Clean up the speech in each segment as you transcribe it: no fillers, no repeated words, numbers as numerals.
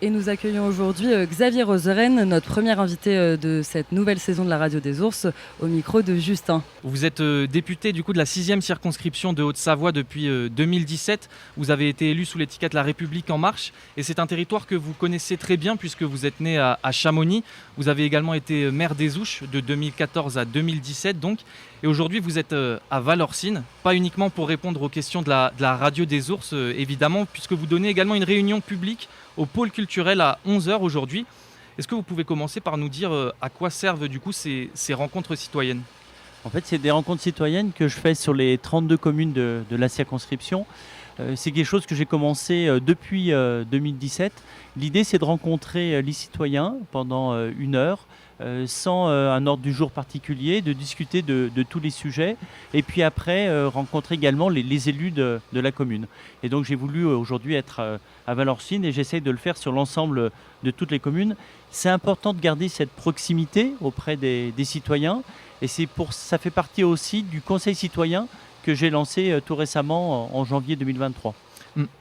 Et nous accueillons aujourd'hui Xavier Roseren, notre premier invité de cette nouvelle saison de la Radio des Ours, au micro de Justin. Vous êtes député du coup de la 6e circonscription de Haute-Savoie depuis 2017. Vous avez été élu sous l'étiquette La République En Marche et c'est un territoire que vous connaissez très bien puisque vous êtes né à Chamonix. Vous avez également été maire des Ouches de 2014 à 2017 donc. Et aujourd'hui vous êtes à Valorcine, pas uniquement pour répondre aux questions de la Radio des Ours évidemment, puisque vous donnez également une réunion publique au pôle culturel à 11h aujourd'hui. Est-ce que vous pouvez commencer par nous dire à quoi servent du coup ces rencontres citoyennes ? En fait, c'est des rencontres citoyennes que je fais sur les 32 communes de la circonscription. C'est quelque chose que j'ai commencé depuis 2017. L'idée, c'est de rencontrer les citoyens pendant une heure, sans un ordre du jour particulier, de discuter de tous les sujets, et puis après, rencontrer également les élus de la commune. Et donc, j'ai voulu aujourd'hui être à Valorcine, et j'essaye de le faire sur l'ensemble de toutes les communes. C'est important de garder cette proximité auprès des citoyens, et ça fait partie aussi du Conseil citoyen que j'ai lancé tout récemment en janvier 2023.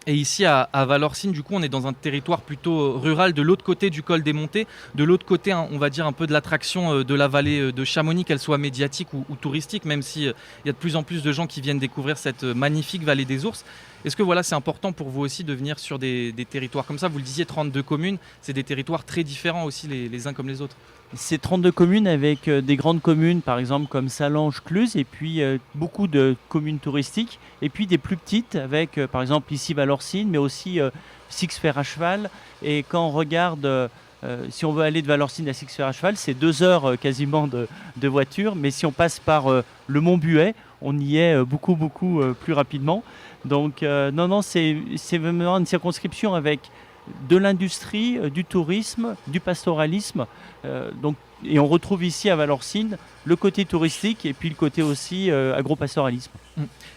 Et ici à Valorcine, du coup, on est dans un territoire plutôt rural, de l'autre côté du col des Montées, de l'autre côté, on va dire un peu de l'attraction de la vallée de Chamonix, qu'elle soit médiatique ou touristique, même s'il y a de plus en plus de gens qui viennent découvrir cette magnifique vallée des Ours. Est-ce que voilà, c'est important pour vous aussi de venir sur des territoires comme ça ? Vous le disiez, 32 communes, c'est des territoires très différents aussi les uns comme les autres. C'est 32 communes avec des grandes communes, par exemple comme Salange, Cluses, et puis beaucoup de communes touristiques, et puis des plus petites avec, par exemple, ici Valorcine, mais aussi Six-Fers à cheval. Et quand on regarde, si on veut aller de Valorcine à Six-Fers à cheval, c'est 2 heures quasiment de voiture, mais si on passe par le Mont-Buet, on y est beaucoup plus rapidement. Donc non, c'est vraiment une circonscription avec de l'industrie, du tourisme, du pastoralisme. Et on retrouve ici à Valorcine le côté touristique et puis le côté aussi agro-pastoralisme.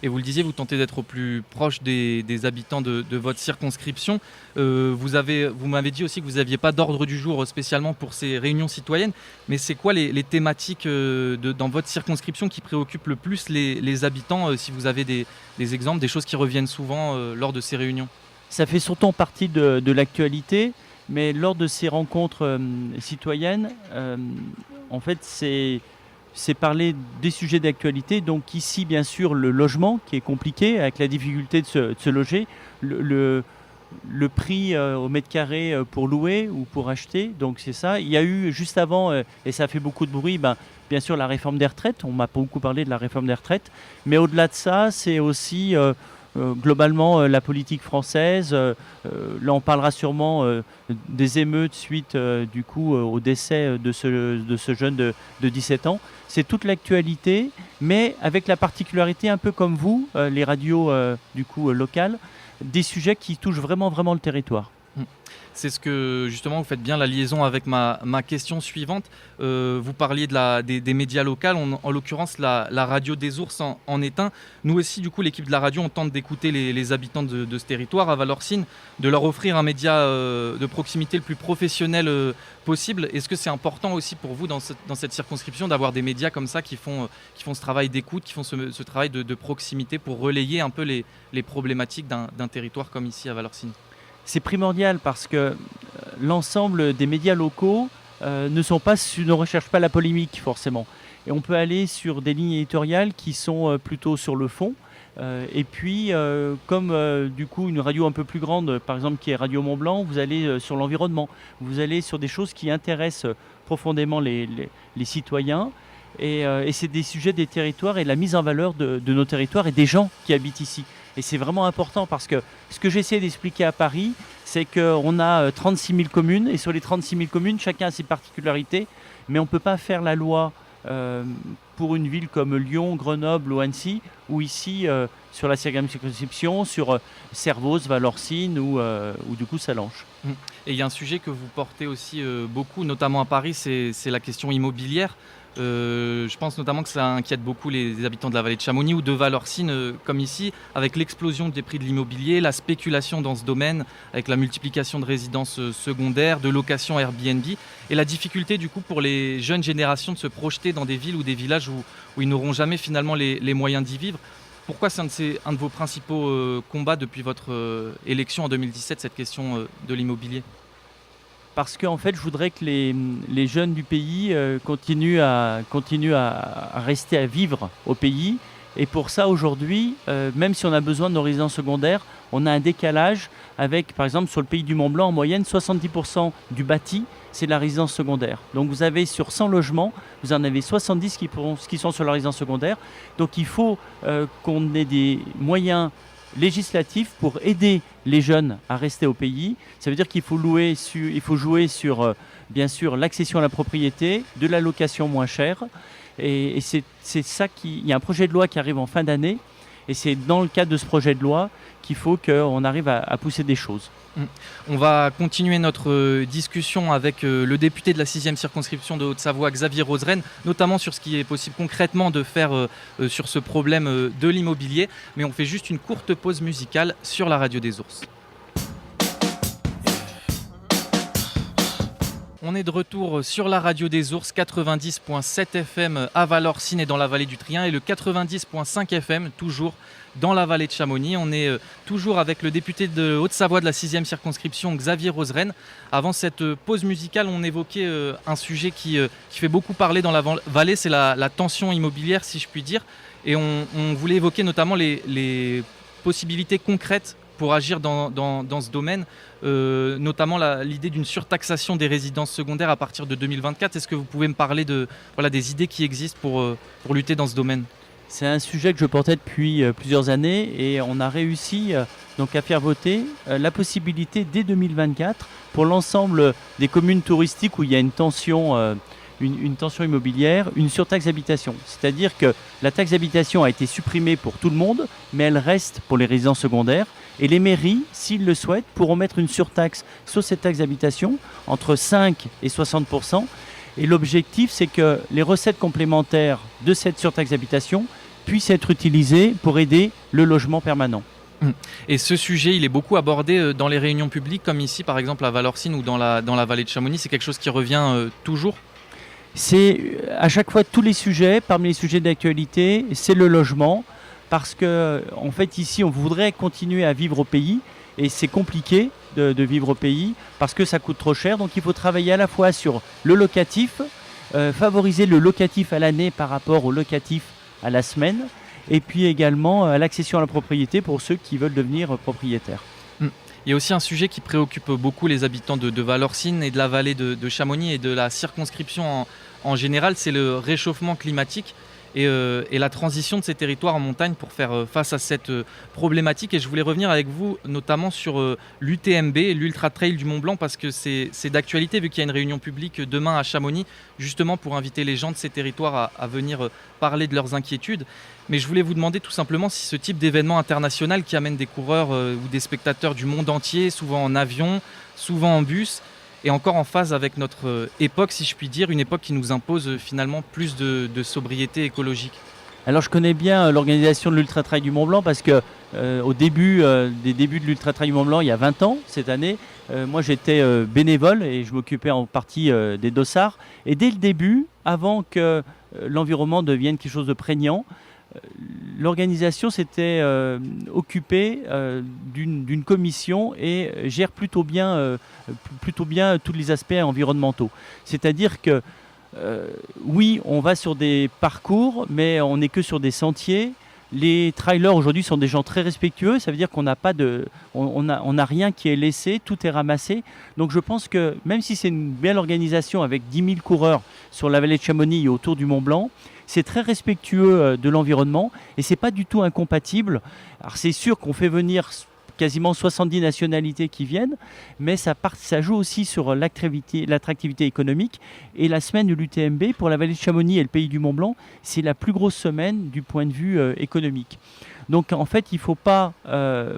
Et vous le disiez, vous tentez d'être au plus proche des habitants de votre circonscription. Vous m'avez dit aussi que vous n'aviez pas d'ordre du jour spécialement pour ces réunions citoyennes. Mais c'est quoi les thématiques dans votre circonscription qui préoccupent le plus les habitants, si vous avez des exemples, des choses qui reviennent souvent lors de ces réunions ? Ça fait surtout partie de l'actualité, mais lors de ces rencontres citoyennes, en fait, c'est parler des sujets d'actualité. Donc ici, bien sûr, le logement qui est compliqué, avec la difficulté de se loger, le prix au mètre carré pour louer ou pour acheter. Donc c'est ça. Il y a eu juste avant, et ça fait beaucoup de bruit, bien sûr la réforme des retraites. On m'a beaucoup parlé de la réforme des retraites. Mais au-delà de ça, c'est aussi... globalement, la politique française, là on parlera sûrement des émeutes suite du coup au décès de ce jeune de 17 ans. C'est toute l'actualité, mais avec la particularité, un peu comme vous, les radios du coup locales, des sujets qui touchent vraiment le territoire. C'est ce que justement vous faites bien la liaison avec ma question suivante. Vous parliez des médias locaux, en l'occurrence la radio des Ours en est un. Nous aussi, du coup, l'équipe de la radio, on tente d'écouter les habitants de ce territoire à Valorcine, de leur offrir un média de proximité le plus professionnel possible. Est-ce que c'est important aussi pour vous dans cette circonscription d'avoir des médias comme ça qui font ce travail d'écoute, qui font ce travail de proximité pour relayer un peu les problématiques d'un territoire comme ici à Valorcine ? C'est primordial parce que l'ensemble des médias locaux ne recherchent pas la polémique forcément. Et on peut aller sur des lignes éditoriales qui sont plutôt sur le fond. Et puis, comme du coup une radio un peu plus grande, par exemple qui est Radio Mont-Blanc, vous allez sur l'environnement. Vous allez sur des choses qui intéressent profondément les citoyens. Et c'est des sujets des territoires et la mise en valeur de nos territoires et des gens qui habitent ici. Et c'est vraiment important parce que ce que j'essaie d'expliquer à Paris, c'est qu'on a 36 000 communes et sur les 36 000 communes, chacun a ses particularités, mais on ne peut pas faire la loi pour une ville comme Lyon, Grenoble ou Annecy, ou ici sur la circonscription, sur Servoz, Valorcine ou du coup Salange. Et il y a un sujet que vous portez aussi beaucoup, notamment à Paris, c'est la question immobilière. Je pense notamment que ça inquiète beaucoup les habitants de la vallée de Chamonix ou de Valorcine, comme ici, avec l'explosion des prix de l'immobilier, la spéculation dans ce domaine, avec la multiplication de résidences secondaires, de locations Airbnb, et la difficulté du coup pour les jeunes générations de se projeter dans des villes ou des villages où ils n'auront jamais finalement les moyens d'y vivre. Pourquoi c'est un de vos principaux combats depuis votre élection en 2017, cette question de l'immobilier ? parce que en fait, je voudrais que les jeunes du pays continuent à rester à vivre au pays. Et pour ça, aujourd'hui, même si on a besoin de nos résidences secondaires, on a un décalage avec, par exemple, sur le pays du Mont-Blanc, en moyenne, 70% du bâti, c'est la résidence secondaire. Donc vous avez sur 100 logements, vous en avez 70 qui sont sur la résidence secondaire. Donc il faut qu'on ait des moyens législatifs pour aider les jeunes à rester au pays. Ça veut dire qu'il faut jouer sur, bien sûr, l'accession à la propriété, de la location moins chère. Et c'est ça il y a un projet de loi qui arrive en fin d'année. Et c'est dans le cadre de ce projet de loi qu'il faut qu'on arrive à pousser des choses. On va continuer notre discussion avec le député de la 6e circonscription de Haute-Savoie, Xavier Roseren, notamment sur ce qui est possible concrètement de faire sur ce problème de l'immobilier. Mais on fait juste une courte pause musicale sur la radio des Ours. On est de retour sur la radio des Ours, 90.7 FM à Valorcine et dans la vallée du Trien, et le 90.5 FM toujours dans la vallée de Chamonix. On est toujours avec le député de Haute-Savoie de la 6e circonscription, Xavier Roseren. Avant cette pause musicale, on évoquait un sujet qui fait beaucoup parler dans la vallée, c'est la tension immobilière, si je puis dire. Et on voulait évoquer notamment les possibilités concrètes pour agir dans ce domaine, notamment l'idée d'une surtaxation des résidences secondaires à partir de 2024. Est-ce que vous pouvez me parler des idées qui existent pour lutter dans ce domaine ? C'est un sujet que je portais depuis plusieurs années et on a réussi donc à faire voter la possibilité dès 2024 pour l'ensemble des communes touristiques où il y a une tension immobilière, une surtaxe d'habitation. C'est-à-dire que la taxe d'habitation a été supprimée pour tout le monde, mais elle reste pour les résidences secondaires. Et les mairies, s'ils le souhaitent, pourront mettre une surtaxe sur cette taxe d'habitation entre 5 et 60%. Et l'objectif, c'est que les recettes complémentaires de cette surtaxe d'habitation puissent être utilisées pour aider le logement permanent. Et ce sujet, il est beaucoup abordé dans les réunions publiques, comme ici, par exemple, à Valorcine ou dans la vallée de Chamonix. C'est quelque chose qui revient toujours ? C'est à chaque fois tous les sujets, parmi les sujets d'actualité, c'est le logement. Parce que, en fait, ici, on voudrait continuer à vivre au pays et c'est compliqué de vivre au pays parce que ça coûte trop cher. Donc, il faut travailler à la fois sur le locatif, favoriser le locatif à l'année par rapport au locatif à la semaine et puis également à l'accession à la propriété pour ceux qui veulent devenir propriétaires. Il y a aussi un sujet qui préoccupe beaucoup les habitants de Valorcine et de la vallée de Chamonix et de la circonscription en général, c'est le réchauffement climatique. Et la transition de ces territoires en montagne pour faire face à cette problématique. Et je voulais revenir avec vous notamment sur l'UTMB, l'Ultra Trail du Mont Blanc, parce que c'est d'actualité vu qu'il y a une réunion publique demain à Chamonix, justement pour inviter les gens de ces territoires à venir parler de leurs inquiétudes. Mais je voulais vous demander tout simplement si ce type d'événement international qui amène des coureurs ou des spectateurs du monde entier, souvent en avion, souvent en bus, et encore en phase avec notre époque, si je puis dire, une époque qui nous impose finalement plus de sobriété écologique. Alors je connais bien l'organisation de l'Ultra Trail du Mont Blanc parce que au début des débuts de l'Ultra Trail du Mont Blanc, il y a 20 ans, cette année, moi j'étais bénévole et je m'occupais en partie des dossards. Et dès le début, avant que l'environnement devienne quelque chose de prégnant, l'organisation s'était occupée d'une commission et gère plutôt bien tous les aspects environnementaux. C'est-à-dire que oui, on va sur des parcours, mais on n'est que sur des sentiers. Les trailers aujourd'hui sont des gens très respectueux, ça veut dire qu'on n'a pas on n'a rien qui est laissé, tout est ramassé. Donc je pense que même si c'est une belle organisation avec 10 000 coureurs sur la vallée de Chamonix et autour du Mont Blanc, c'est très respectueux de l'environnement et c'est pas du tout incompatible. Alors c'est sûr qu'on fait venir quasiment 70 nationalités qui viennent, mais ça joue aussi sur l'attractivité économique. Et la semaine de l'UTMB, pour la vallée de Chamonix et le pays du Mont Blanc, c'est la plus grosse semaine du point de vue économique. Donc en fait, il ne faut pas,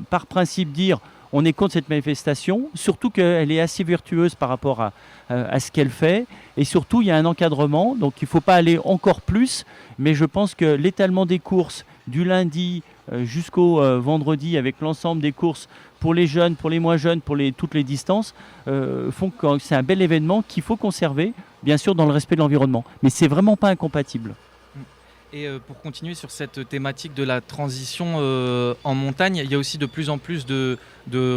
par principe, dire on est contre cette manifestation, surtout qu'elle est assez vertueuse par rapport à ce qu'elle fait. Et surtout, il y a un encadrement, donc il ne faut pas aller encore plus. Mais je pense que l'étalement des courses du lundi jusqu'au vendredi, avec l'ensemble des courses pour les jeunes, pour les moins jeunes, pour toutes les distances, font que c'est un bel événement qu'il faut conserver, bien sûr dans le respect de l'environnement. Mais ce n'est vraiment pas incompatible. Et pour continuer sur cette thématique de la transition en montagne, il y a aussi de plus en plus de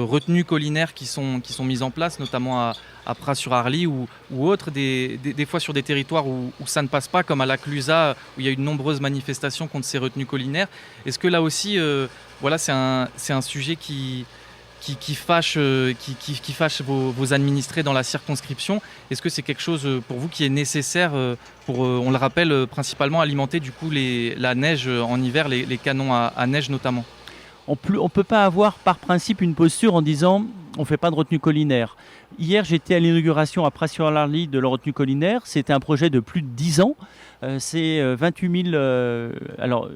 retenues collinaires qui sont mises en place, notamment à Pras-sur-Arly ou autres, des fois sur des territoires où ça ne passe pas, comme à la Clusaz, où il y a eu de nombreuses manifestations contre ces retenues collinaires. Est-ce que là aussi, voilà, c'est un sujet qui fâche vos administrés dans la circonscription? Est-ce que c'est quelque chose pour vous qui est nécessaire pour, on le rappelle, principalement alimenter du coup la neige en hiver, les canons à neige notamment? On ne peut pas avoir par principe une posture en disant on ne fait pas de retenue collinaire. Hier, j'étais à l'inauguration à Pras-sur-Arly de la retenue collinaire. C'était un projet de plus de 10 ans. C'est 28 000... alors,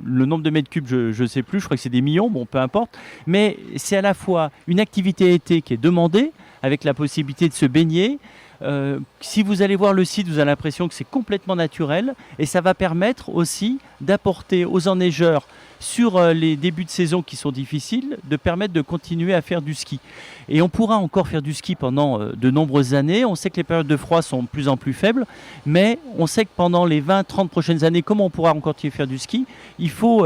le nombre de mètres cubes, je ne sais plus, je crois que c'est des millions, bon, peu importe. Mais c'est à la fois une activité été qui est demandée, avec la possibilité de se baigner. Si vous allez voir le site, vous avez l'impression que c'est complètement naturel. Et ça va permettre aussi d'apporter aux enneigeurs sur les débuts de saison qui sont difficiles, de permettre de continuer à faire du ski. Et on pourra encore faire du ski pendant de nombreuses années. On sait que les périodes de froid sont de plus en plus faibles, mais on sait que pendant les 20-30 prochaines années, comment on pourra encore continuer à faire du ski, il faut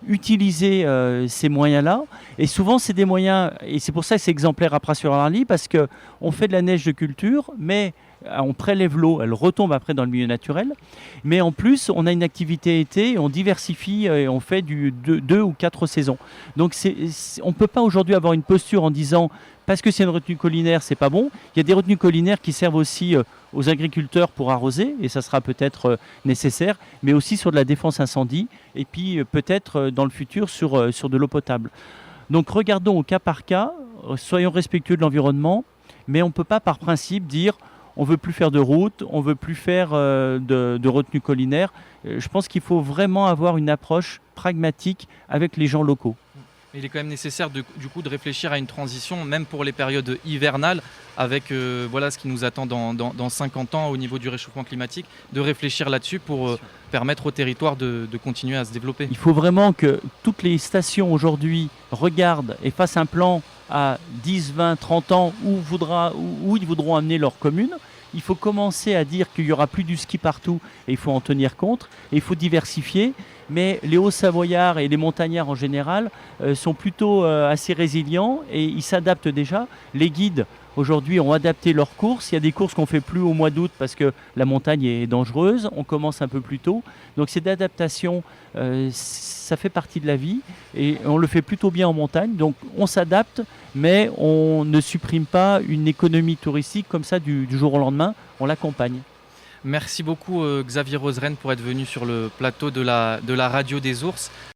utiliser ces moyens-là. Et souvent, c'est des moyens, et c'est pour ça que c'est exemplaire à Pras-sur-Arly, parce qu'on fait de la neige de culture, mais on prélève l'eau, elle retombe après dans le milieu naturel. Mais en plus, on a une activité été, on diversifie et on fait 2 ou 4 saisons. Donc on ne peut pas aujourd'hui avoir une posture en disant parce que c'est une retenue collinaire, c'est pas bon. Il y a des retenues collinaires qui servent aussi aux agriculteurs pour arroser, et ça sera peut-être nécessaire, mais aussi sur de la défense incendie, et puis peut-être dans le futur sur de l'eau potable. Donc regardons au cas par cas, soyons respectueux de l'environnement, mais on ne peut pas par principe dire on ne veut plus faire de route, on ne veut plus faire de retenue collinaire. Je pense qu'il faut vraiment avoir une approche pragmatique avec les gens locaux. Il est quand même nécessaire du coup de réfléchir à une transition, même pour les périodes hivernales, avec voilà, ce qui nous attend dans 50 ans au niveau du réchauffement climatique, de réfléchir là-dessus pour permettre au territoire de continuer à se développer. Il faut vraiment que toutes les stations aujourd'hui regardent et fassent un plan à 10, 20, 30 ans où ils voudront amener leur commune. Il faut commencer à dire qu'il n'y aura plus du ski partout et il faut en tenir compte. Et il faut diversifier. Mais les Hauts-Savoyards et les montagnards en général sont plutôt assez résilients et ils s'adaptent déjà. Les guides aujourd'hui ont adapté leurs courses. Il y a des courses qu'on ne fait plus au mois d'août parce que la montagne est dangereuse. On commence un peu plus tôt. Donc cette adaptation, ça fait partie de la vie et on le fait plutôt bien en montagne. Donc on s'adapte, mais on ne supprime pas une économie touristique comme ça du jour au lendemain. On l'accompagne. Merci beaucoup Xavier Roseren pour être venu sur le plateau de la radio des ours.